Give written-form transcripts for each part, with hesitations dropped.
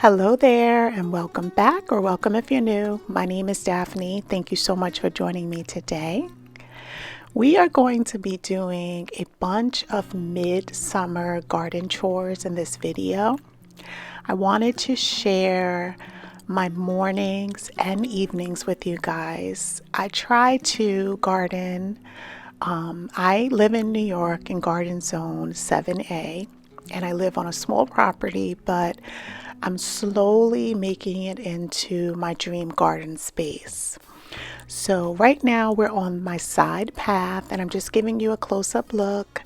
Hello there and welcome back, or welcome if you're new. My name is Daphne. Thank you so much for joining me today. We are going to be doing a bunch of midsummer garden chores in this video. I wanted to share my mornings and evenings with you guys. I try to garden. I live in New York in Garden Zone 7A, and I live on a small property, but I'm slowly making it into my dream garden space. So right now we're on my side path, and I'm just giving you a close-up look.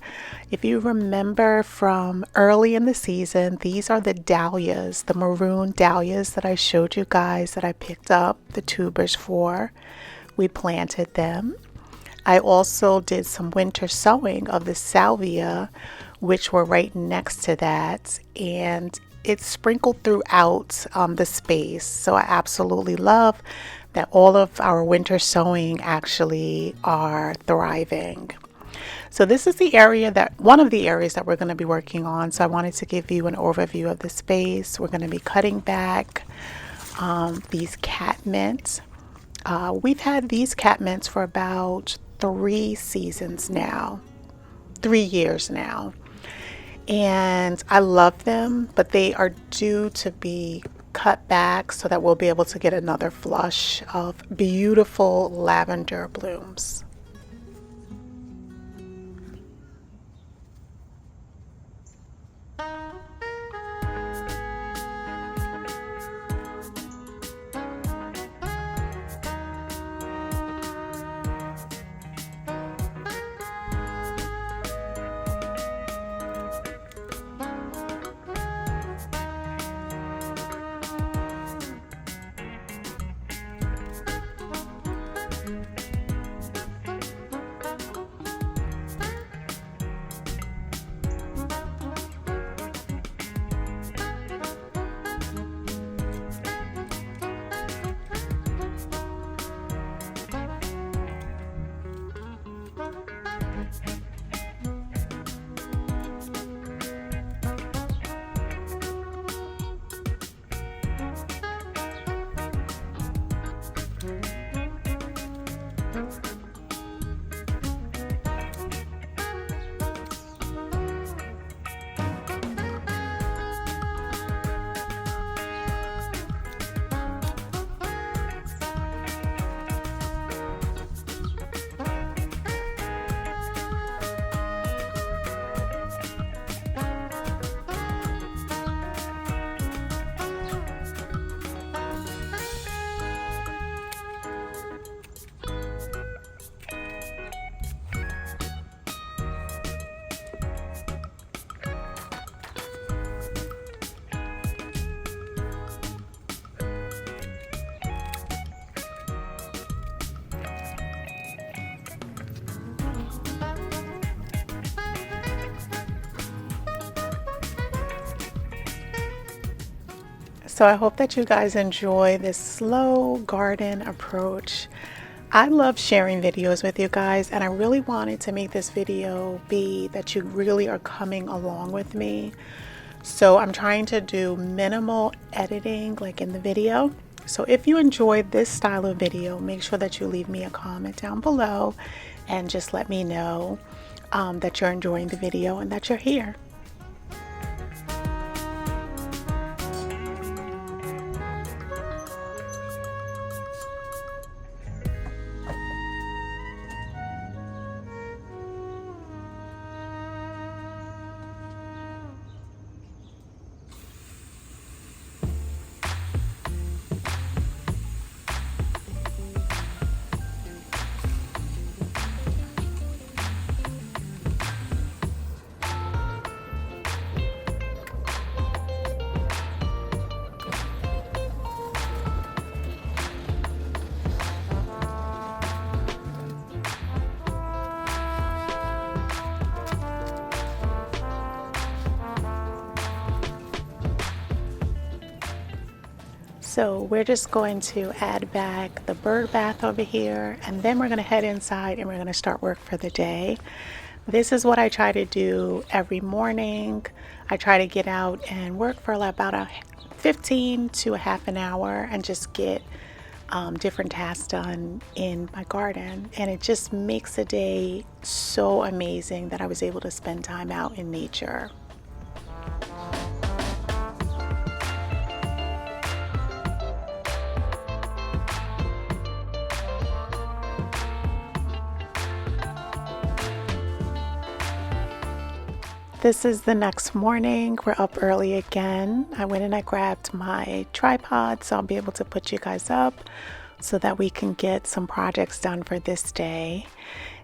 If you remember from early in the season, these are the dahlias, the maroon dahlias that I showed you guys that I picked up the tubers for. We planted them. I also did some winter sowing of the salvia, which were right next to that, and it's sprinkled throughout the space. So I absolutely love that all of our winter sowing actually are thriving. So this is the area one of the areas that we're going to be working on. So I wanted to give you an overview of the space. We're going to be cutting back these catmint. We've had these catmints for about 3 seasons now, 3 years now. And I love them, but they are due to be cut back so that we'll be able to get another flush of beautiful lavender blooms. So I hope that you guys enjoy this slow garden approach. I love sharing videos with you guys, and I really wanted to make this video be that you really are coming along with me. So I'm trying to do minimal editing like in the video. So if you enjoyed this style of video, make sure that you leave me a comment down below and just let me know that you're enjoying the video and that you're here. So we're just going to add back the bird bath over here, and then we're going to head inside and we're going to start work for the day. This is what I try to do every morning. I try to get out and work for about 15 to a half an hour and just get different tasks done in my garden. And it just makes the day so amazing that I was able to spend time out in nature. This is the next morning. We're up early again. I went and I grabbed my tripod so I'll be able to put you guys up so that we can get some projects done for this day.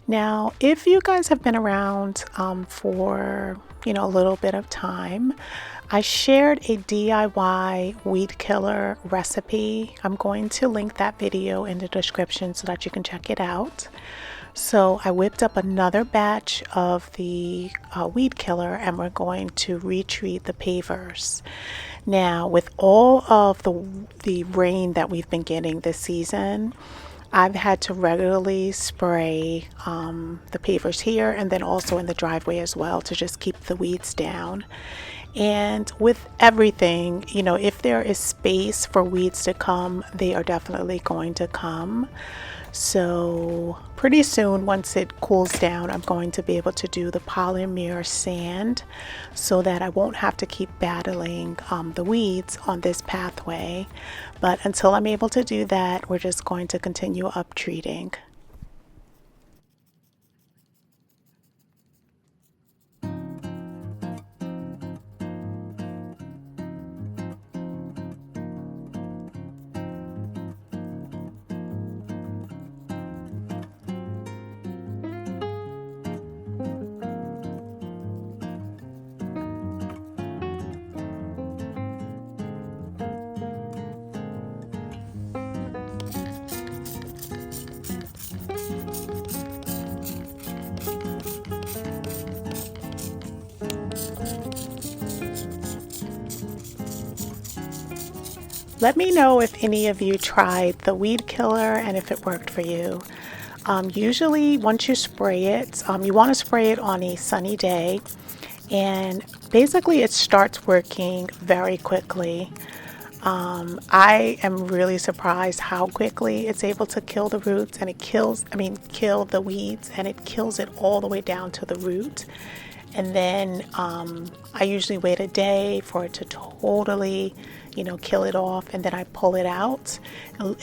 Now, if you guys have been around for, a little bit of time, I shared a DIY weed killer recipe. I'm going to link that video in the description so that you can check it out. So I whipped up another batch of the weed killer and we're going to retreat the pavers. Now, with all of the rain that we've been getting this season, I've had to regularly spray the pavers here and then also in the driveway as well to just keep the weeds down. And with everything, if there is space for weeds to come, they are definitely going to come. So pretty soon, once it cools down, I'm going to be able to do the polymer sand so that I won't have to keep battling the weeds on this pathway. But until I'm able to do that, we're just going to continue up treating. Let me know if any of you tried the weed killer and if it worked for you. Usually once you spray it, you want to spray it on a sunny day, and basically it starts working very quickly. I am really surprised how quickly it's able to kill the roots, and kill the weeds, and it kills it all the way down to the root. And then I usually wait a day for it to totally, kill it off, and then I pull it out.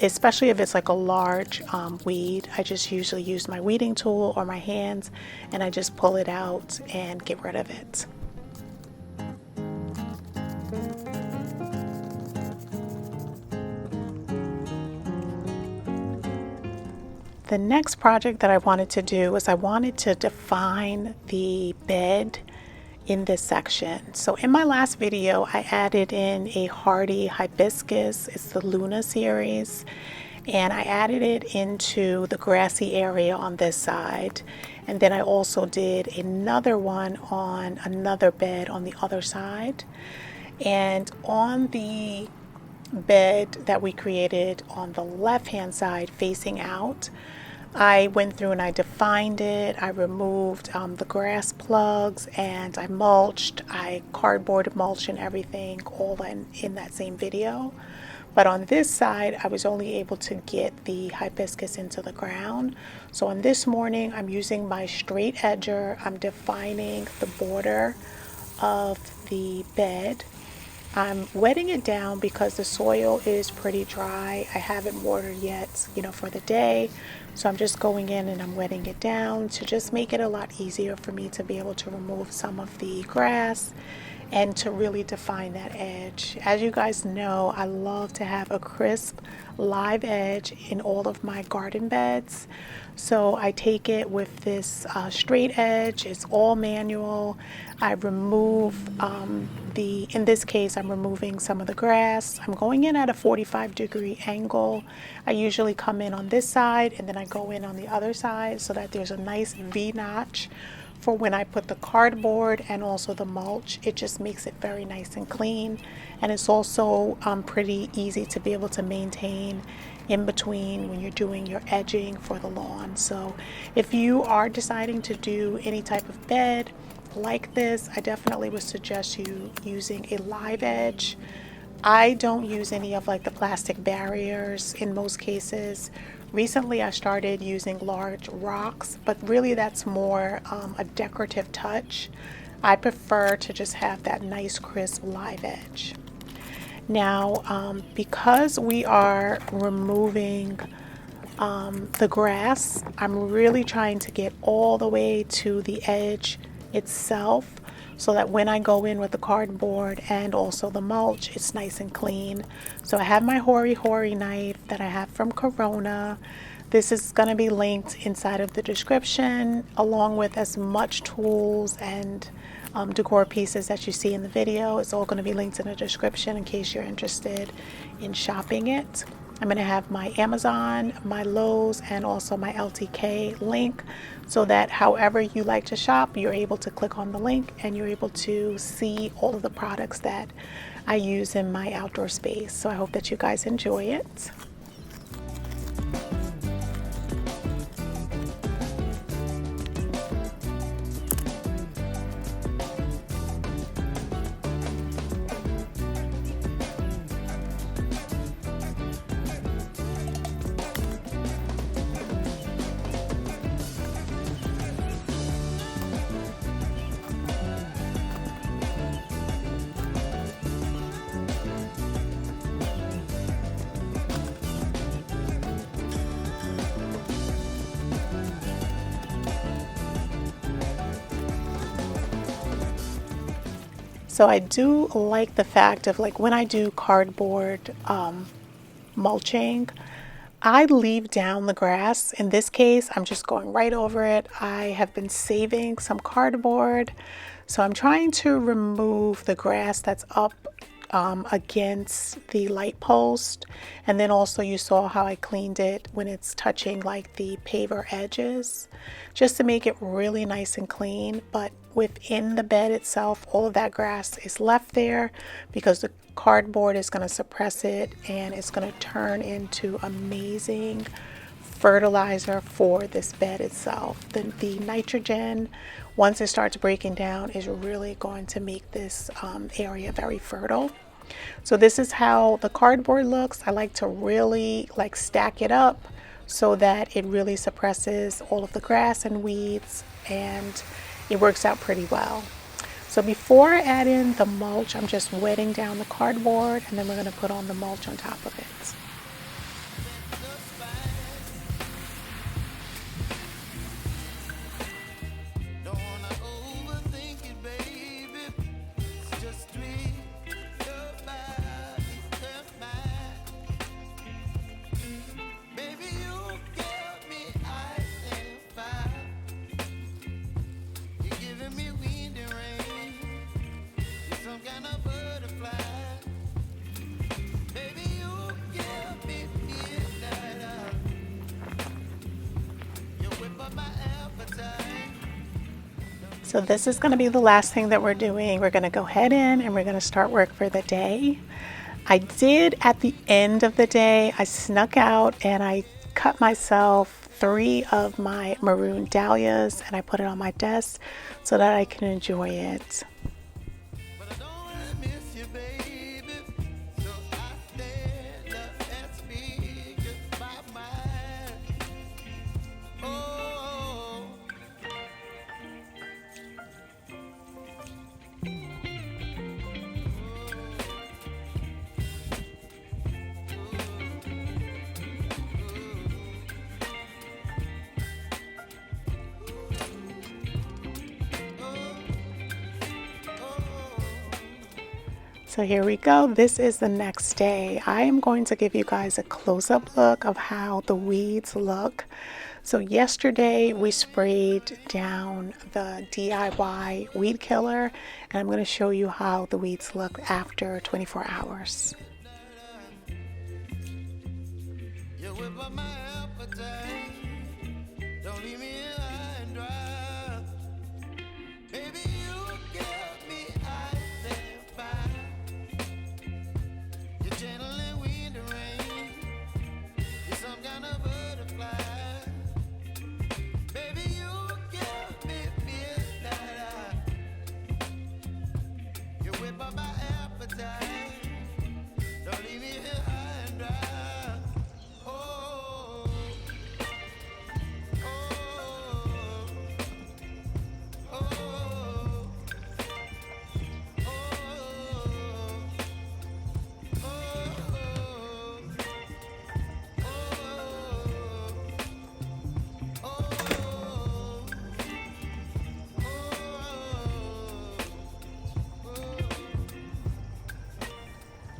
Especially if it's like a large weed, I just usually use my weeding tool or my hands, and I just pull it out and get rid of it. The next project that I wanted to do was I wanted to define the bed in this section. So in my last video, I added in a hardy hibiscus. It's the Luna series. And I added it into the grassy area on this side. And then I also did another one on another bed on the other side. And on the bed that we created on the left-hand side facing out, I went through and I defined it. I removed the grass plugs and I mulched. I cardboard mulched and everything, all in that same video. But on this side, I was only able to get the hibiscus into the ground. So on this morning, I'm using my straight edger. I'm defining the border of the bed. I'm wetting it down because the soil is pretty dry. I haven't watered yet, for the day. So I'm just going in and I'm wetting it down to just make it a lot easier for me to be able to remove some of the grass and to really define that edge. As you guys know, I love to have a crisp, live edge in all of my garden beds. So I take it with this straight edge. It's all manual. I remove in this case, I'm removing some of the grass. I'm going in at a 45-degree angle. I usually come in on this side and then I go in on the other side so that there's a nice V-notch for when I put the cardboard and also the mulch. It just makes it very nice and clean, and it's also pretty easy to be able to maintain in between when you're doing your edging for the lawn. So if you are deciding to do any type of bed like this, I definitely would suggest you using a live edge I don't use any of like the plastic barriers in most cases. Recently, I started using large rocks, but really that's more a decorative touch. I prefer to just have that nice crisp live edge. Now, because we are removing the grass, I'm really trying to get all the way to the edge itself so that when I go in with the cardboard and also the mulch, it's nice and clean. So I have my Hori Hori knife that I have from Corona. This is going to be linked inside of the description, along with as much tools and decor pieces that you see in the video. It's all going to be linked in the description in case you're interested in shopping it. I'm going to have my Amazon, my Lowe's, and also my LTK link so that however you like to shop, you're able to click on the link and you're able to see all of the products that I use in my outdoor space. So I hope that you guys enjoy it. So I do like the fact of like when I do cardboard mulching, I leave down the grass. In this case, I'm just going right over it. I have been saving some cardboard. So I'm trying to remove the grass that's up against the light post. And then also you saw how I cleaned it when it's touching like the paver edges, just to make it really nice and clean. But within the bed itself, all of that grass is left there because the cardboard is going to suppress it and it's going to turn into amazing fertilizer for this bed itself. The nitrogen, once it starts breaking down, is really going to make this area very fertile. So this is how the cardboard looks. I like to really like stack it up so that it really suppresses all of the grass and weeds, and it works out pretty well. So before I add in the mulch, I'm just wetting down the cardboard and then we're going to put on the mulch on top of it. So this is going to be the last thing that we're doing. We're going to go head in and we're going to start work for the day. I did at the end of the day, I snuck out and I cut myself 3 of my maroon dahlias and I put it on my desk so that I can enjoy it. So here we go. This is the next day. I am going to give you guys a close-up look of how the weeds look. So yesterday we sprayed down the DIY weed killer, and I'm going to show you how the weeds look after 24 hours.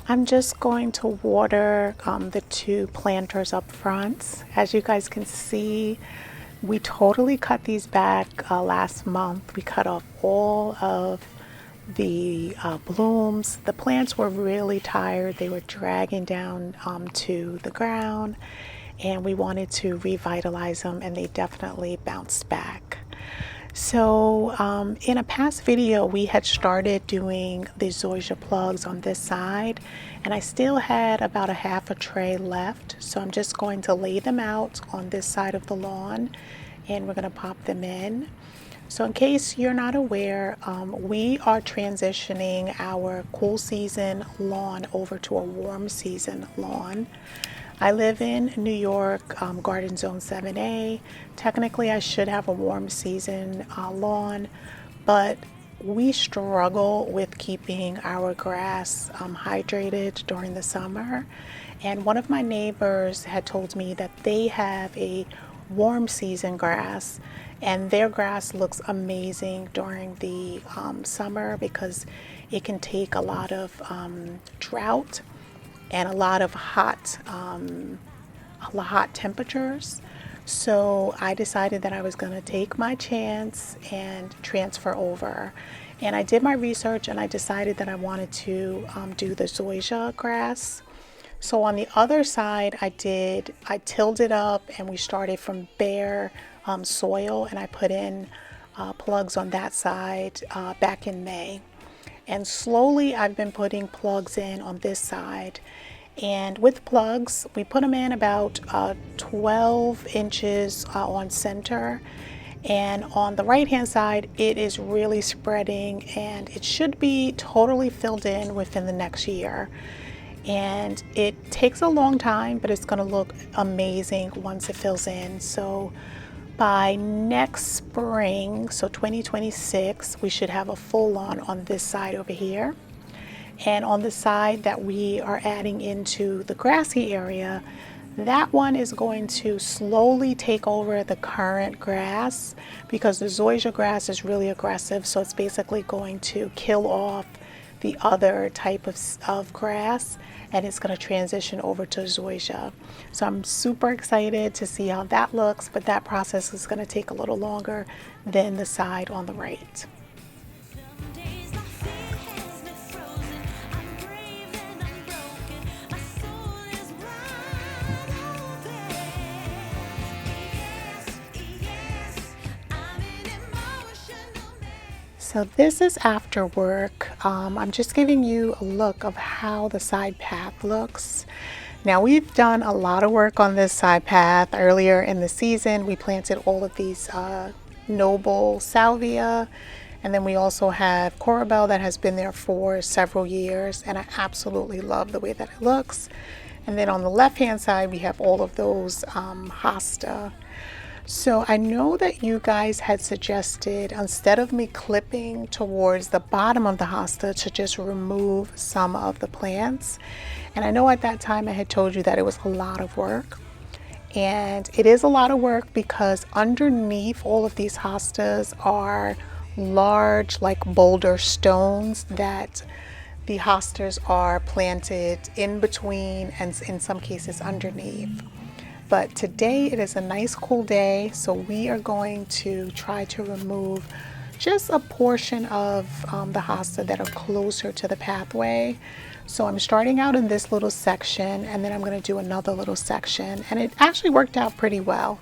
I'm just going to water the two planters up front. As you guys can see, we totally cut these back last month. We cut off all of the blooms. The plants were really tired. They were dragging down to the ground, and we wanted to revitalize them, and they definitely bounced back. So in a past video, we had started doing the zoysia plugs on this side, and I still had about a half a tray left. So I'm just going to lay them out on this side of the lawn, and we're going to pop them in. So in case you're not aware, we are transitioning our cool season lawn over to a warm season lawn. I live in New York, Garden Zone 7A. Technically, I should have a warm season lawn, but we struggle with keeping our grass hydrated during the summer. And one of my neighbors had told me that they have a warm season grass, and their grass looks amazing during the summer because it can take a lot of drought and a lot of hot temperatures. So I decided that I was going to take my chance and transfer over. And I did my research, and I decided that I wanted to do the zoysia grass. So on the other side, I tilled it up, and we started from bare soil, and I put in plugs on that side back in May. And slowly I've been putting plugs in on this side. And with plugs, we put them in about 12 inches on center. And on the right hand side, it is really spreading, and it should be totally filled in within the next year. And it takes a long time, but it's going to look amazing once it fills in. So by next spring, so 2026, we should have a full lawn on this side over here. And on the side that we are adding into the grassy area, that one is going to slowly take over the current grass because the zoysia grass is really aggressive. So it's basically going to kill off the other type of grass, and it's going to transition over to zoysia. So I'm super excited to see how that looks, but that process is going to take a little longer than the side on the right. So this is after work. I'm just giving you a look of how the side path looks. Now we've done a lot of work on this side path. Earlier in the season, we planted all of these noble salvia, and then we also have corabelle that has been there for several years, and I absolutely love the way that it looks. And then on the left hand side, we have all of those hosta. So I know that you guys had suggested, instead of me clipping towards the bottom of the hosta, to just remove some of the plants. And I know at that time I had told you that it was a lot of work. And it is a lot of work because underneath all of these hostas are large, like boulder stones that the hostas are planted in between and in some cases underneath. But today it is a nice cool day, so we are going to try to remove just a portion of the hosta that are closer to the pathway. So I'm starting out in this little section, and then I'm going to do another little section, and it actually worked out pretty well.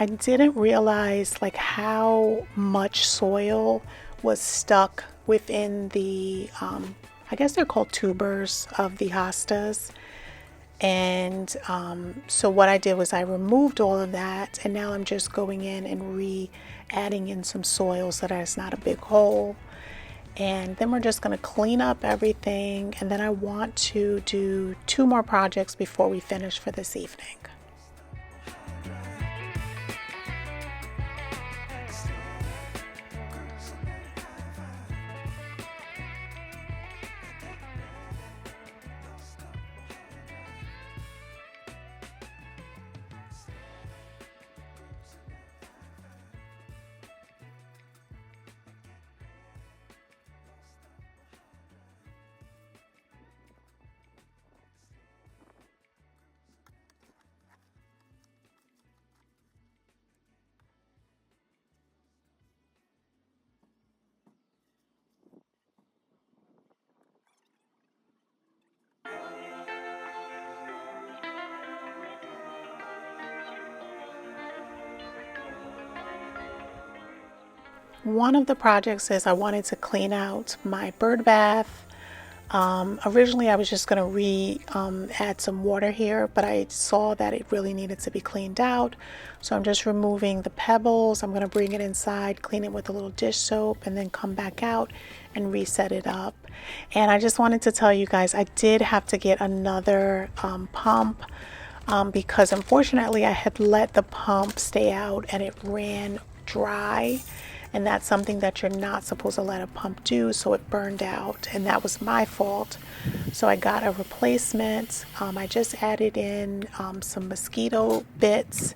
I didn't realize like how much soil was stuck within the, I guess they're called tubers of the hostas. And so what I did was I removed all of that, and now I'm just going in and adding in some soil so that it's not a big hole. And then we're just going to clean up everything, and then I want to do 2 more projects before we finish for this evening. One of the projects is I wanted to clean out my bird bath. Originally I was just going to add some water here, but I saw that it really needed to be cleaned out. So I'm just removing the pebbles. I'm going to bring it inside, clean it with a little dish soap, and then come back out and reset it up. And I just wanted to tell you guys, I did have to get another pump because unfortunately I had let the pump stay out and it ran dry. And that's something that you're not supposed to let a pump do, so it burned out, and that was my fault. So I got a replacement. I just added in some mosquito bits.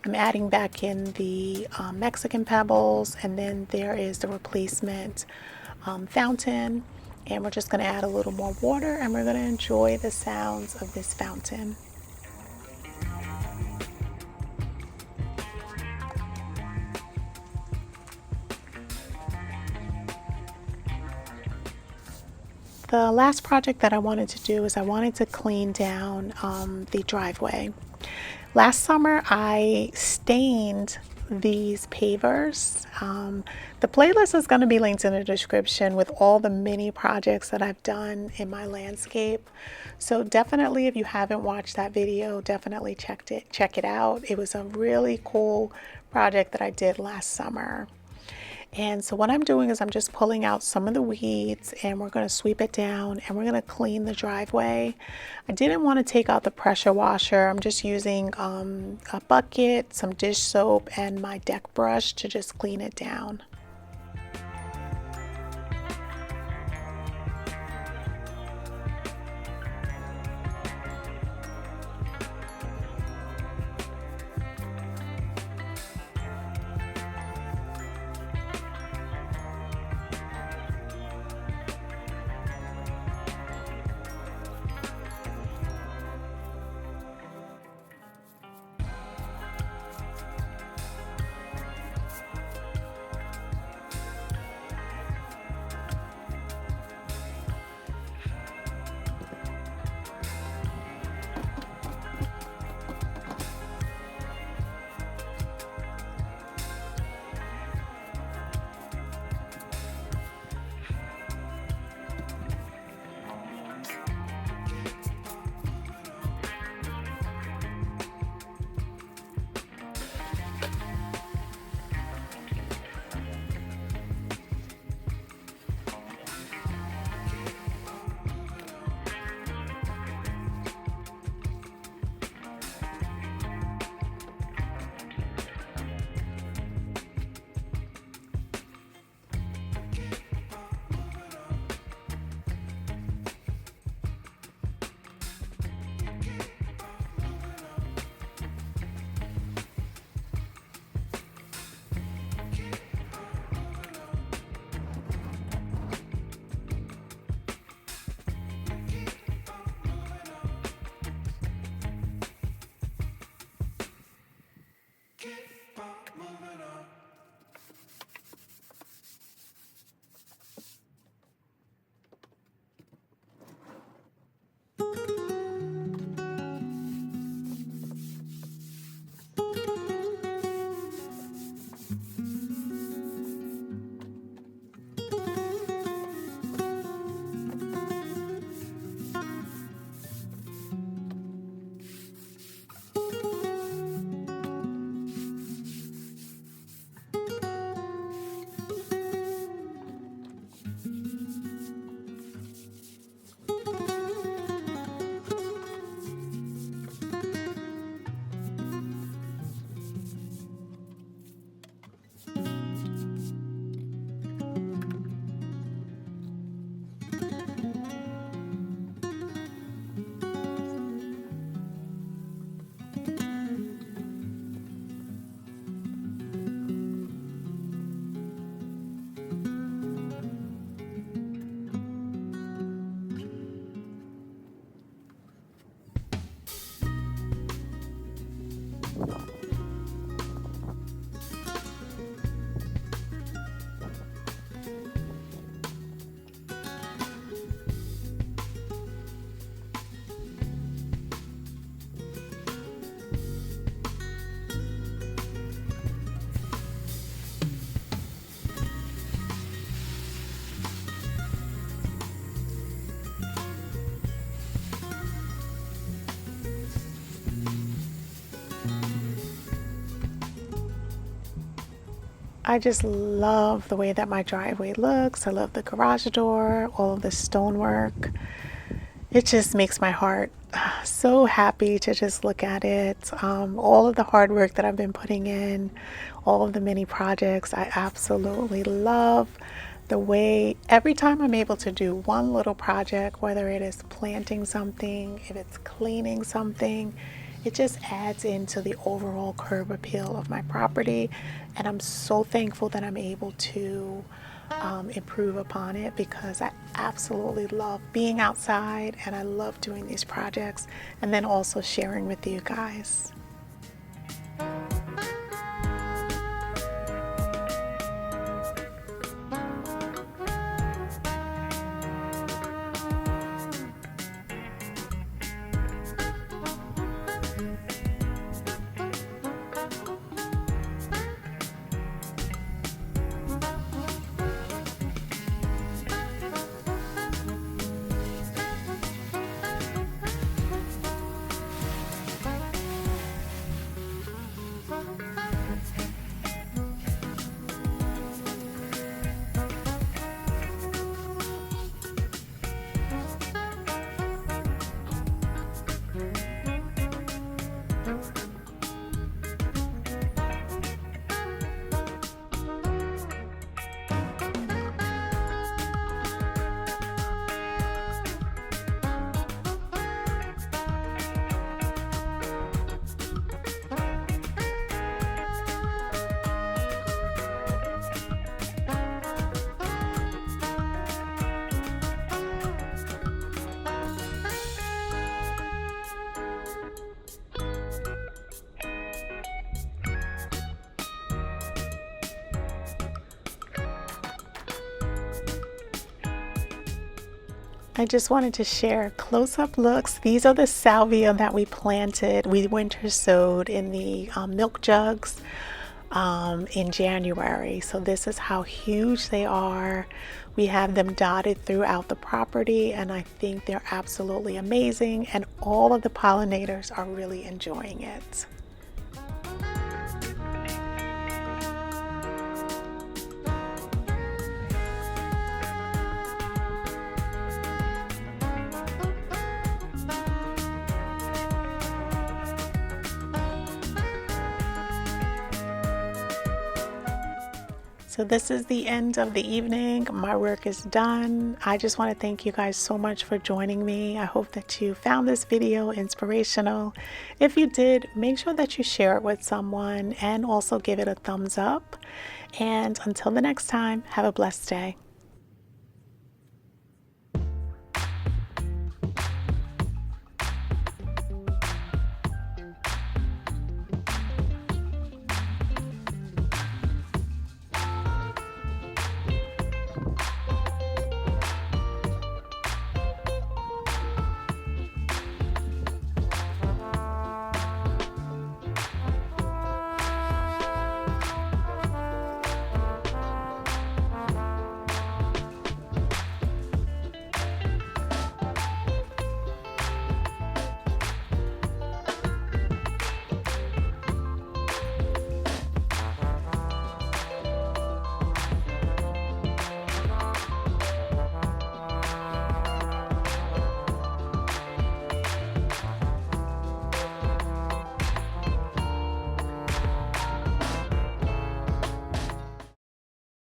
I'm adding back in the Mexican pebbles, and then there is the replacement fountain. And we're just going to add a little more water, and we're going to enjoy the sounds of this fountain. The last project that I wanted to do is I wanted to clean down the driveway. Last summer I stained these pavers. The playlist is going to be linked in the description with all the mini projects that I've done in my landscape. So definitely, if you haven't watched that video, definitely check it out. It was a really cool project that I did last summer. And so what I'm doing is I'm just pulling out some of the weeds, and we're going to sweep it down, and we're going to clean the driveway. I didn't want to take out the pressure washer. I'm just using a bucket, some dish soap, and my deck brush to just clean it down. I just love the way that my driveway looks. I love the garage door, all of the stonework. It just makes my heart so happy to just look at it. All of the hard work that I've been putting in, all of the many projects, I absolutely love the way every time I'm able to do one little project, whether it is planting something, if it's cleaning something, it just adds into the overall curb appeal of my property. And I'm so thankful that I'm able to improve upon it, because I absolutely love being outside and I love doing these projects and then also sharing with you guys. I just wanted to share close-up looks. These are the salvia that we planted. We winter sowed in the milk jugs in January. So this is how huge they are. We have them dotted throughout the property, and I think they're absolutely amazing, and all of the pollinators are really enjoying it. So this is the end of the evening. My work is done. I just want to thank you guys so much for joining me. I hope that you found this video inspirational. If you did, make sure that you share it with someone and also give it a thumbs up. And until the next time, have a blessed day.